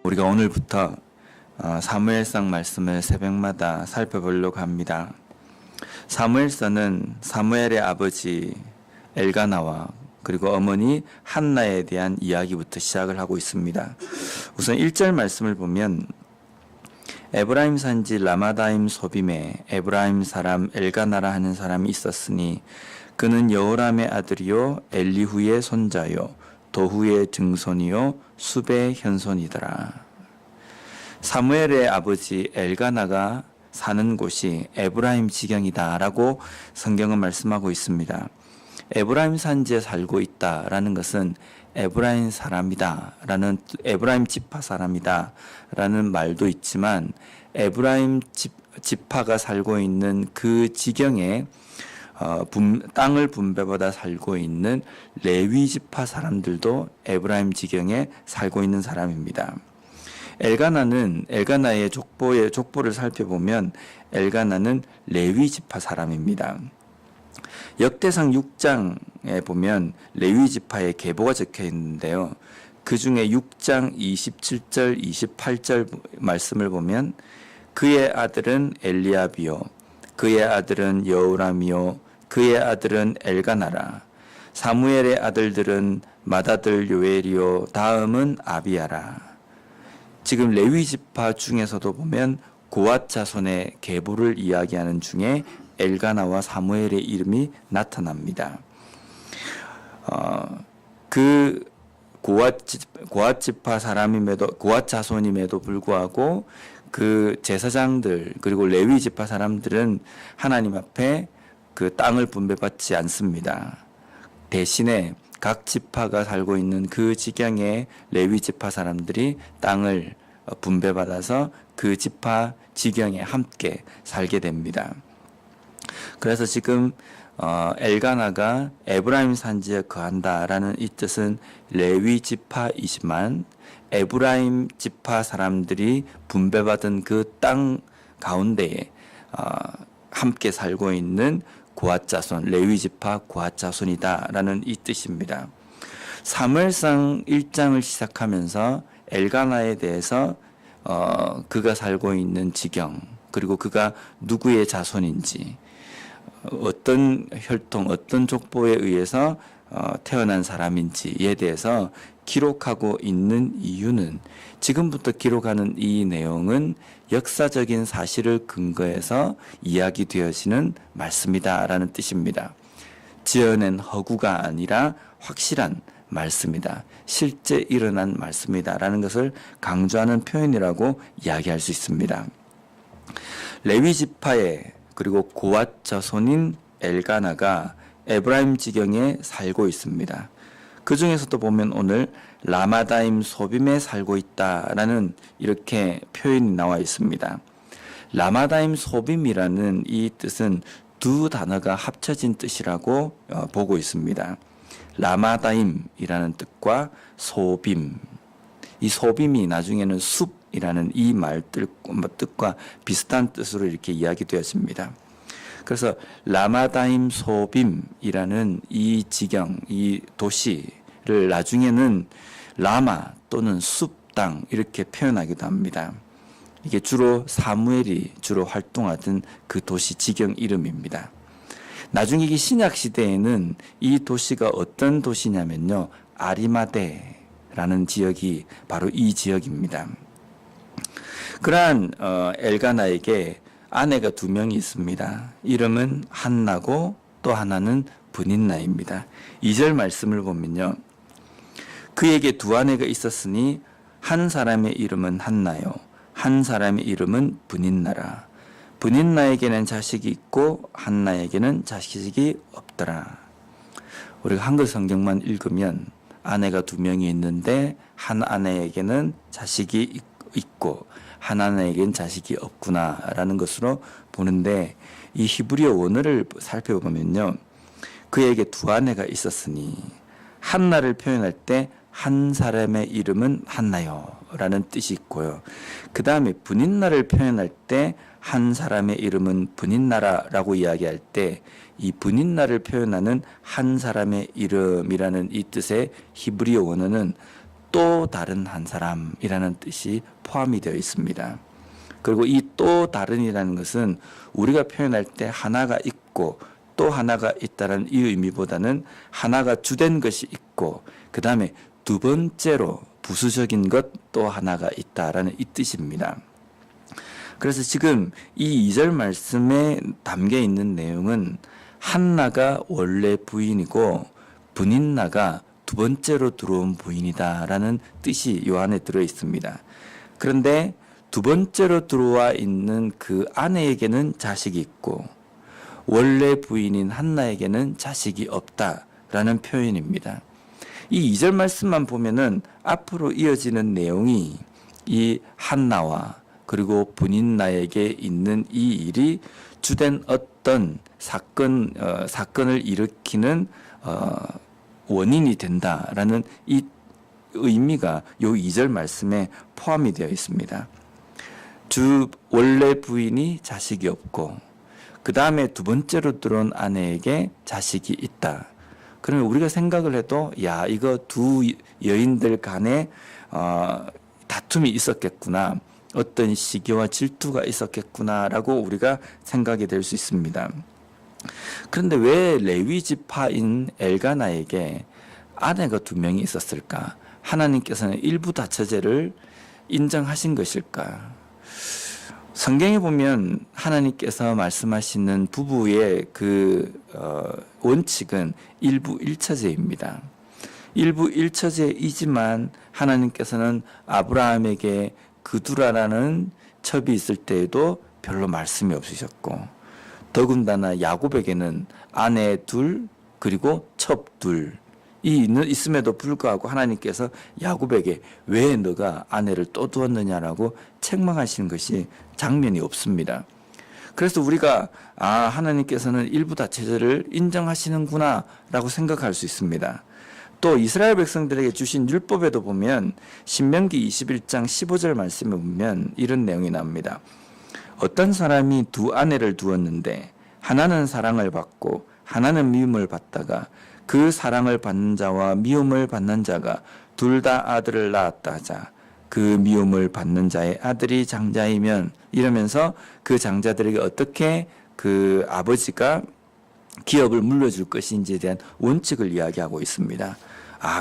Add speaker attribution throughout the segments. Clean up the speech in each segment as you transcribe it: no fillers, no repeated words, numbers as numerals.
Speaker 1: 우리가 오늘부터 사무엘상 말씀을 새벽마다 살펴보려고 합니다. 사무엘서는 사무엘의 아버지 엘가나와 그리고 어머니 한나에 대한 이야기부터 시작을 하고 있습니다. 우선 1절 말씀을 보면 에브라임 산지 라마다임 소빔에 에브라임 사람 엘가나라 하는 사람이 있었으니 그는 여호람의 아들이요 엘리후의 손자요 도후의 증손이요 숲의 현손이더라. 사무엘의 아버지 엘가나가 사는 곳이 에브라임 지경이다라고 성경은 말씀하고 있습니다. 에브라임 산지에 살고 있다라는 것은 에브라임 사람이다라는 에브라임 지파 사람이다라는 말도 있지만 에브라임 지파가 살고 있는 그 지경에 땅을 분배받아 살고 있는 레위 지파 사람들도 에브라임 지경에 살고 있는 사람입니다. 엘가나의 족보를 살펴보면 엘가나는 레위 지파 사람입니다. 역대상 6장에 보면 레위 지파의 계보가 적혀 있는데요. 그 중에 6장 27절, 28절 말씀을 보면 그의 아들은 엘리압이요, 그의 아들은 여호람이요, 그의 아들은 엘가나라. 사무엘의 아들들은 맏아들 요엘이요, 다음은 아비야라. 지금 레위 지파 중에서도 보면 고앗 자손의 계보를 이야기하는 중에 엘가나와 사무엘의 이름이 나타납니다. 그 고앗 지파 사람임에도 고앗 자손임에도 불구하고 그 제사장들 그리고 레위 지파 사람들은 하나님 앞에 그 땅을 분배받지 않습니다. 대신에 각 지파가 살고 있는 그 지경의 레위 지파 사람들이 땅을 분배받아서 그 지파 지경에 함께 살게 됩니다. 그래서 지금 엘가나가 에브라임 산지에 거한다라는 이 뜻은 레위 지파이지만 에브라임 지파 사람들이 분배받은 그 땅 가운데에 함께 살고 있는 고앗 자손, 레위 지파 고앗 자손이다라는 이 뜻입니다. 사무엘상 1장을 시작하면서 엘가나에 대해서 그가 살고 있는 지경, 그리고 그가 누구의 자손인지, 어떤 혈통, 어떤 족보에 의해서 태어난 사람인지에 대해서 기록하고 있는 이유는, 지금부터 기록하는 이 내용은 역사적인 사실을 근거해서 이야기되어지는 말씀이다라는 뜻입니다. 지어낸 허구가 아니라 확실한 말씀이다. 실제 일어난 말씀이다라는 것을 강조하는 표현이라고 이야기할 수 있습니다. 레위 지파의 그리고 고앗 자손인 엘가나가 에브라임 지경에 살고 있습니다. 그 중에서도 보면 오늘 라마다임 소빔에 살고 있다라는 이렇게 표현이 나와 있습니다. 라마다임 소빔이라는 이 뜻은 두 단어가 합쳐진 뜻이라고 보고 있습니다. 라마다임이라는 뜻과 소빔, 이 소빔이 나중에는 숲이라는 이 말 뜻과 비슷한 뜻으로 이렇게 이야기되었습니다. 그래서 라마다임 소빔이라는 이 지경, 이 도시를 나중에는 라마 또는 숲 땅 이렇게 표현하기도 합니다. 이게 주로 사무엘이 주로 활동하던 그 도시 지경 이름입니다. 나중에 이 신약 시대에는 이 도시가 어떤 도시냐면요, 아리마대라는 지역이 바로 이 지역입니다. 그러한 엘가나에게 아내가 두 명이 있습니다. 이름은 한나고 또 하나는 브닌나입니다. 2절 말씀을 보면요, 그에게 두 아내가 있었으니 한 사람의 이름은 한나요, 한 사람의 이름은 브닌나라. 브닌나에게는 자식이 있고 한나에게는 자식이 없더라. 우리가 한글 성경만 읽으면 아내가 두 명이 있는데 한 아내에게는 자식이 있고 한 아내에게는 자식이 없구나라는 것으로 보는데, 이 히브리어 원어를 살펴보면요, 그에게 두 아내가 있었으니 한나를 표현할 때 한 사람의 이름은 한나요 라는 뜻이 있고요. 그 다음에 브닌나를 표현할 때 한 사람의 이름은 브닌나라라고 이야기할 때 이 브닌나를 표현하는 한 사람의 이름이라는 이 뜻의 히브리어 원어는 또 다른 한 사람이라는 뜻이 포함이 되어 있습니다. 그리고 이 또 다른이라는 것은 우리가 표현할 때 하나가 있고 또 하나가 있다는 이 의미보다는 하나가 주된 것이 있고 그 다음에 두 번째로 부수적인 것 또 하나가 있다라는 이 뜻입니다. 그래서 지금 이 2절 말씀에 담겨 있는 내용은 한나가 원래 부인이고 브닛나가 두 번째로 들어온 부인이다라는 뜻이 요 안에 들어 있습니다. 그런데 두 번째로 들어와 있는 그 아내에게는 자식이 있고 원래 부인인 한나에게는 자식이 없다라는 표현입니다. 이 2절 말씀만 보면은 앞으로 이어지는 내용이 이 한나와 그리고 브닛나에게 있는 이 일이 주된 어떤 사건을 일으키는 원인이 된다라는 이 의미가 요 2절 말씀에 포함이 되어 있습니다. 원래 부인이 자식이 없고 그 다음에 두 번째로 들어온 아내에게 자식이 있다. 그러면 우리가 생각을 해도 야 이거 두 여인들 간에 다툼이 있었겠구나. 어떤 시기와 질투가 있었겠구나라고 우리가 생각이 될 수 있습니다. 그런데 왜 레위 지파인 엘가나에게 아내가 두 명이 있었을까? 하나님께서는 일부 다처제를 인정하신 것일까? 성경에 보면 하나님께서 말씀하시는 부부의 원칙은 일부 일처제입니다. 일부 일처제이지만 하나님께서는 아브라함에게 그두라라는 첩이 있을 때에도 별로 말씀이 없으셨고 더군다나 야곱에게는 아내 둘 그리고 첩 둘이 있음에도 불구하고 하나님께서 야곱에게 왜 너가 아내를 또 두었느냐라고 책망하시는 것이 장면이 없습니다. 그래서 우리가 하나님께서는 일부 다처제를 인정하시는구나 라고 생각할 수 있습니다. 또 이스라엘 백성들에게 주신 율법에도 보면 신명기 21장 15절 말씀에 보면 이런 내용이 나옵니다. 어떤 사람이 두 아내를 두었는데 하나는 사랑을 받고 하나는 미움을 받다가 그 사랑을 받는 자와 미움을 받는 자가 둘 다 아들을 낳았다 하자. 그 미움을 받는 자의 아들이 장자이면 이러면서 그 장자들에게 어떻게 그 아버지가 기업을 물려줄 것인지에 대한 원칙을 이야기하고 있습니다.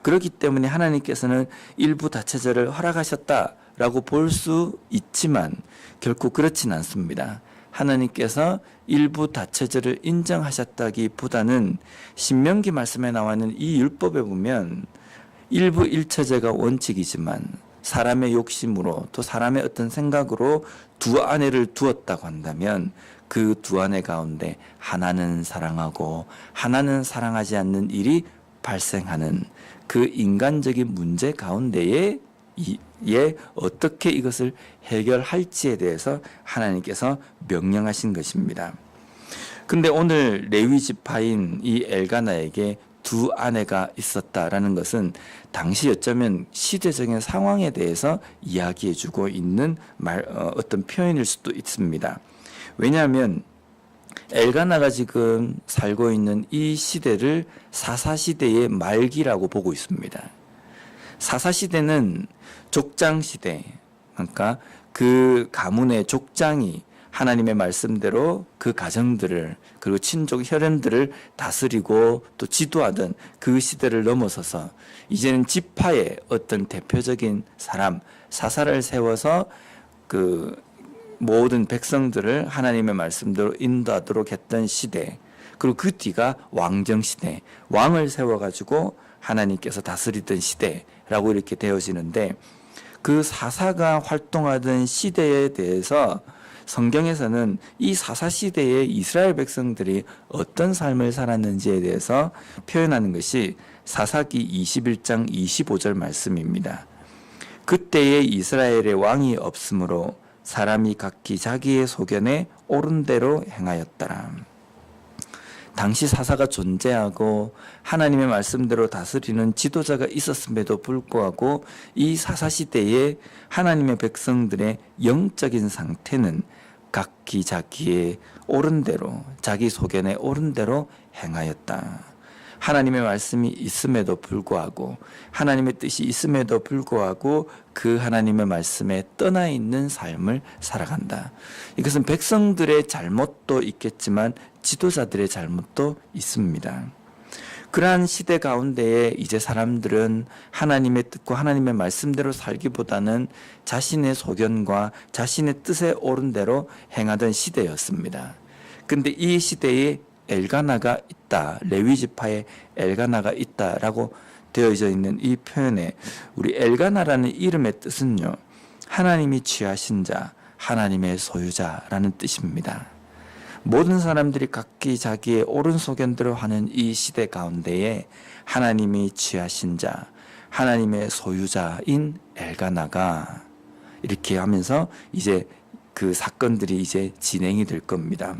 Speaker 1: 그렇기 때문에 하나님께서는 일부 다처제를 허락하셨다라고 볼 수 있지만 결코 그렇진 않습니다. 하나님께서 일부 다처제를 인정하셨다기보다는 신명기 말씀에 나와 있는 이 율법에 보면 일부 일처제가 원칙이지만 사람의 욕심으로 또 사람의 어떤 생각으로 두 아내를 두었다고 한다면 그 두 아내 가운데 하나는 사랑하고 하나는 사랑하지 않는 일이 발생하는 그 인간적인 문제 가운데에 어떻게 이것을 해결할지에 대해서 하나님께서 명령하신 것입니다. 근데 오늘 레위 지파인 이 엘가나에게 두 아내가 있었다라는 것은 당시 어쩌면 시대적인 상황에 대해서 이야기해주고 있는 어떤 표현일 수도 있습니다. 왜냐하면 엘가나가 지금 살고 있는 이 시대를 사사시대의 말기라고 보고 있습니다. 사사시대는 족장시대, 그러니까 그 가문의 족장이 하나님의 말씀대로 그 가정들을 그리고 친족 혈연들을 다스리고 또 지도하던 그 시대를 넘어서서 이제는 지파의 어떤 대표적인 사람, 사사를 세워서 그 모든 백성들을 하나님의 말씀대로 인도하도록 했던 시대, 그리고 그 뒤가 왕정시대, 왕을 세워가지고 하나님께서 다스리던 시대라고 이렇게 되어지는데 그 사사가 활동하던 시대에 대해서 성경에서는 이 사사시대의 이스라엘 백성들이 어떤 삶을 살았는지에 대해서 표현하는 것이 사사기 21장 25절 말씀입니다. 그때에 이스라엘의 왕이 없으므로 사람이 각기 자기의 소견에 옳은 대로 행하였더라. 당시 사사가 존재하고 하나님의 말씀대로 다스리는 지도자가 있었음에도 불구하고 이 사사시대에 하나님의 백성들의 영적인 상태는 각기 자기의 옳은 대로 자기 소견에 옳은 대로 행하였다. 하나님의 말씀이 있음에도 불구하고 하나님의 뜻이 있음에도 불구하고 그 하나님의 말씀에 떠나 있는 삶을 살아간다. 이것은 백성들의 잘못도 있겠지만 지도자들의 잘못도 있습니다. 그러한 시대 가운데에 이제 사람들은 하나님의 뜻과 하나님의 말씀대로 살기보다는 자신의 소견과 자신의 뜻에 옳은 대로 행하던 시대였습니다. 근데 이 시대에 엘가나가 있다, 레위 지파에 엘가나가 있다라고 되어져 있는 이 표현에 우리 엘가나라는 이름의 뜻은요, 하나님이 취하신 자, 하나님의 소유자라는 뜻입니다. 모든 사람들이 각기 자기의 옳은 소견대로 하는 이 시대 가운데에 하나님이 취하신 자, 하나님의 소유자인 엘가나가 이렇게 하면서 이제 그 사건들이 이제 진행이 될 겁니다.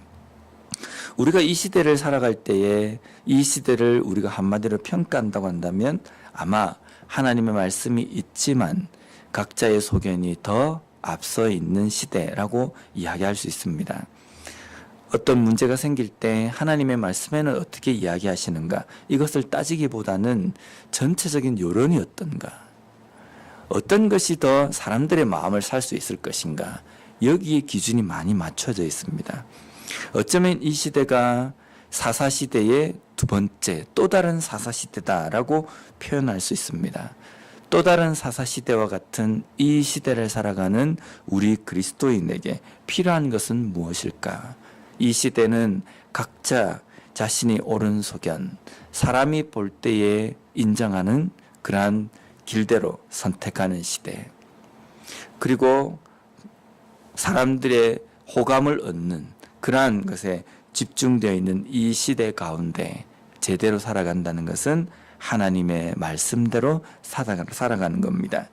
Speaker 1: 우리가 이 시대를 살아갈 때에 이 시대를 우리가 한마디로 평가한다고 한다면 아마 하나님의 말씀이 있지만 각자의 소견이 더 앞서 있는 시대라고 이야기할 수 있습니다. 어떤 문제가 생길 때 하나님의 말씀에는 어떻게 이야기하시는가, 이것을 따지기보다는 전체적인 여론이 어떤가, 어떤 것이 더 사람들의 마음을 살 수 있을 것인가, 여기에 기준이 많이 맞춰져 있습니다. 어쩌면 이 시대가 사사시대의 두 번째 또 다른 사사시대다라고 표현할 수 있습니다. 또 다른 사사시대와 같은 이 시대를 살아가는 우리 그리스도인에게 필요한 것은 무엇일까? 이 시대는 각자 자신이 옳은 소견, 사람이 볼 때에 인정하는 그러한 길대로 선택하는 시대, 그리고 사람들의 호감을 얻는 그러한 것에 집중되어 있는 이 시대 가운데 제대로 살아간다는 것은 하나님의 말씀대로 살아가는 겁니다.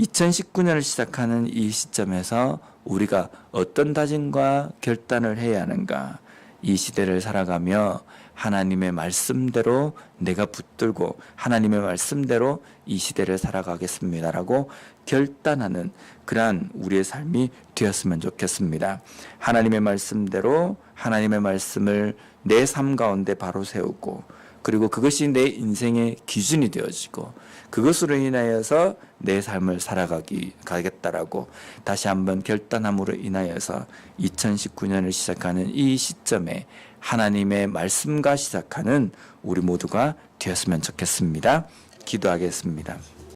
Speaker 1: 2019년을 시작하는 이 시점에서 우리가 어떤 다짐과 결단을 해야 하는가, 이 시대를 살아가며 하나님의 말씀대로 내가 붙들고 하나님의 말씀대로 이 시대를 살아가겠습니다라고 결단하는 그러한 우리의 삶이 되었으면 좋겠습니다. 하나님의 말씀대로 하나님의 말씀을 내 삶 가운데 바로 세우고, 그리고 그것이 내 인생의 기준이 되어지고 그것으로 인하여서 내 삶을 살아가겠다라고 다시 한번 결단함으로 인하여서 2019년을 시작하는 이 시점에 하나님의 말씀과 시작하는 우리 모두가 되었으면 좋겠습니다. 기도하겠습니다.